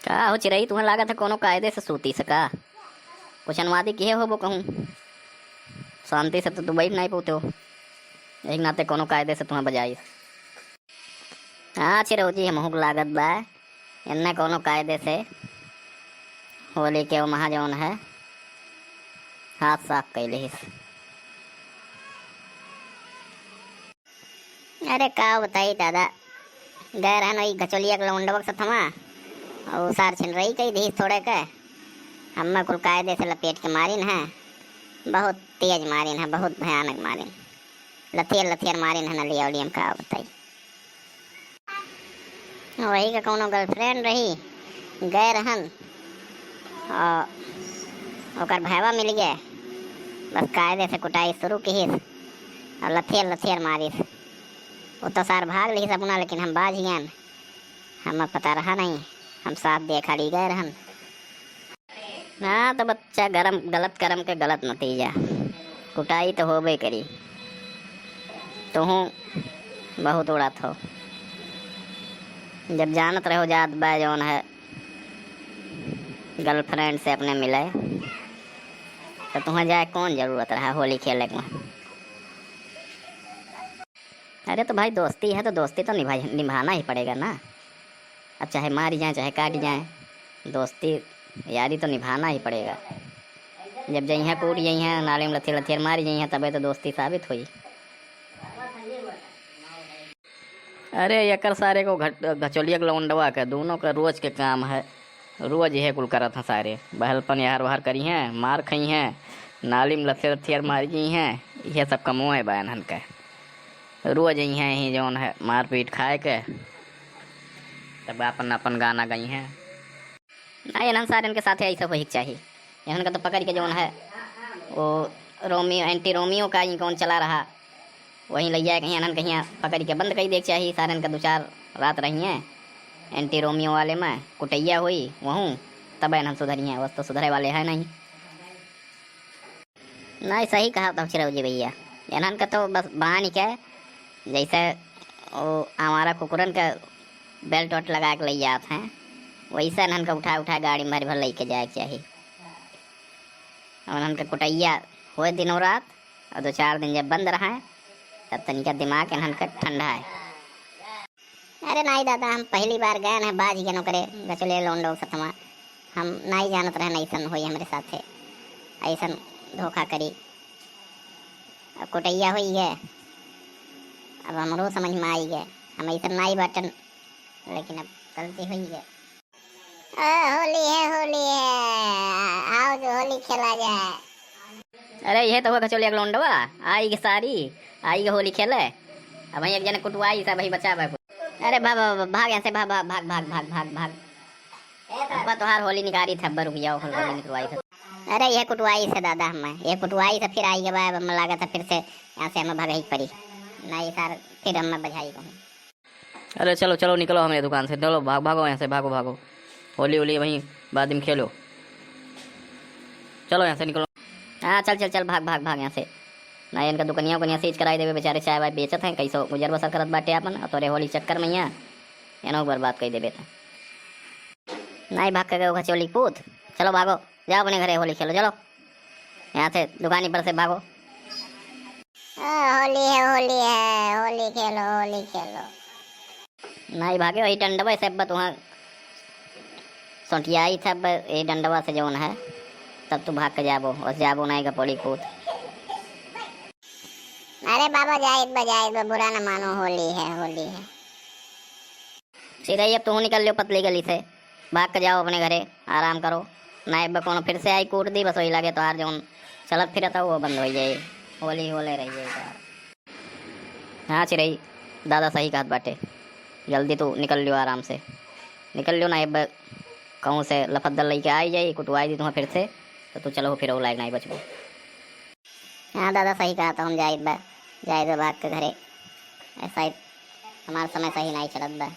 का हो चिरई, तुम्हें लागत है कोनो कायदे से सूती सका कुछ अनुवादी किए हो वो कहूँ शांति से तो तुम बैठ नहीं पाते हो। एक नाते कोनो कायदे से तुम्हें बजाई। हाँ चिरऊ जी, हमहू लागत बा इन्ने कोनो कायदे से होली के वहाँ जौन है हाथ साफ कैले। अरे का बताई दादा, गए रहन वही गचोलिया के लौंडवा के सथमा और सार छिन रही कई धी थोड़े के हमें कुल कायदे से लपेट के मारिन है। बहुत तेज मारिन है, बहुत भयानक मारिन, लथियर लथियर मारिन है। नलिया उलियम का बताई वही का कोनो गर्लफ्रेंड रही, गए रहन और ओकर भैवा मिल गए। बस कायदे से कुटाई शुरू की और लथियर लथियर मारिस। वो तो सार भाग ली सबना, लेकिन हम बाज गए, हमें पता रहा नहीं, हम साथ दे खाड़ी गए रहन। हाँ तो बच्चा गरम गलत करम के गलत नतीजा, कुटाई तो होबे करी। तो हूँ बहुत उड़ात हो, जब जानत रहो जात बा जौन है गर्लफ्रेंड से अपने मिले, तो तुम्हें जाए कौन जरूरत रहा होली खेले में। अरे तो भाई दोस्ती है तो दोस्ती तो निभाना ही पड़ेगा ना। अब चाहे मारी जाए चाहे काट जाए, दोस्ती यारी तो निभाना ही पड़ेगा। जब जइहाँ कूट जइहाँ नाले में लथियर लथियर मारी जइहाँ तबे तो दोस्ती साबित हुई। अरे यकर सारे को घचोलिया के लौंडवा के दोनों का रोज के काम है, रोज यह कुल करत हैं सारे। बहलपन यार वार करी हैं, मार खई हैं, नाली में लथियर लथियर मारी गई हैं, यह सब कमो है बहन हन के। रोज यही जौन है मार पीट खाए के तब अपन अपन गाना गई हैं। नहीं इन्हन सारे इनके साथ ऐसा वही चाहिए। इन्हन का तो पकड़ के जौन है वो रोमियो एंटी रोमियो का ही कौन चला रहा, वहीं ले जाए कहीं इन्हन कहीं पकड़ के बंद कर देख चाहिए। सारे इनका 2-4 रात रही हैं एंटी रोमियो वाले में, कुटैया हुई वहूँ तब इन्हन सुधरी हैं, बस तो सुधरे वाले है नहीं। नहीं सही कहा तब चिरऊ जी भैया, इन्हन का तो बस बहानी क्या जैसे वो हमारा कुकुरन का बेल्ट वोट लगा के ले जाते हैं, वैसे इन्हन का उठा उठा गाड़ी में भर भर लेके जाए चाहिए। और इन्हन का कुटैया हुए दिनों रात, और 2-4 दिन जब बंद रहा है तब तनिका दिमाग इन्हन का ठंडा है। अरे नहीं दादा, हम पहली बार गए हैं बाज गए करे गचले लौंडो सतमा, हम नहीं जानत रहे ऐसा हुई हमारे साथ, ऐसा धोखा करी। अब कुटैया हुई है, अब हमरो समझ में आई गए, हम ऐसा नहीं बटन, लेकिन अब गलती हुई है। होली है, आओ जो होली खेला जाए। अरे यह तो हुआ कचौलिया के लौंडवा आई के सारी आई के होली खेले। अब वहीं एक जने कुटवाई सब वही बचा। अरे भाग यहाँ से, भाग भाग भाग भाग भाग भाग भाग। तोहार होली निकाली था, रुक जाओ, होली निकलवाई था। अरे यह कुटवाई से दादा, हमें यह कुटवाई से फिर आई के बाद हमें लगा था फिर से यहाँ से हमें भगाई पड़ी नहीं सर, फिर हमें बजाई कहूँ। अरे चलो चलो निकलो हमारे दुकान से, चलो भाग भागो यहाँ से, भागो भागो, होली होली वहीं बाद में खेलो, चलो यहाँ से निकलो। हाँ चल चल चल, भाग भाग भाग यहाँ से। ना इनका दुकनिया को सीज कराई देवे, बेचारे चाय वाय बेचत हैं, कैसो गुजर बसर करत बाटे अपन, और तोरे होली चक्कर में यहाँ एनो बर्बाद कर देवे। नहीं भाग के गए घचोली पूत, चलो भागो, जाओ अपने घरे होली खेलो, चलो यहाँ से दुकानी पर से भागो। होली है, होली खेलो, होली खेलो। नहीं भागे वही डंडवा से अब वहाँ सोटियाई था, ये डंडवा से जौन है तब तू भाग के जाबो, बस जाबो नहीं का पड़ी कूद। अरे बाबा जायद बुरा न मानो, होली है, होली है। सीधा ही अब तू निकल लियो पतली गली से, भाग के जाओ अपने घरे, आराम करो। नाइब कौन फिर से आई कूट दी, बस वही लगे तो हार जौन चलत फिरत वो बंद हो जाए, होली होले रही है। हाँ चिरई दादा सही कहत बाटे, जल्दी तू निकल लियो, आराम से निकल लियो। नाइब कहूँ से लफद्दल लेके आई जाए, कुटवाई दी तुम्हें फिर से, तो तू चलो फिर वो लायक नहीं बचबो। हाँ दादा सही कहा था, हम जायद भाग के घरे, ऐसा ही हमारा समय सही नहीं चलत बा।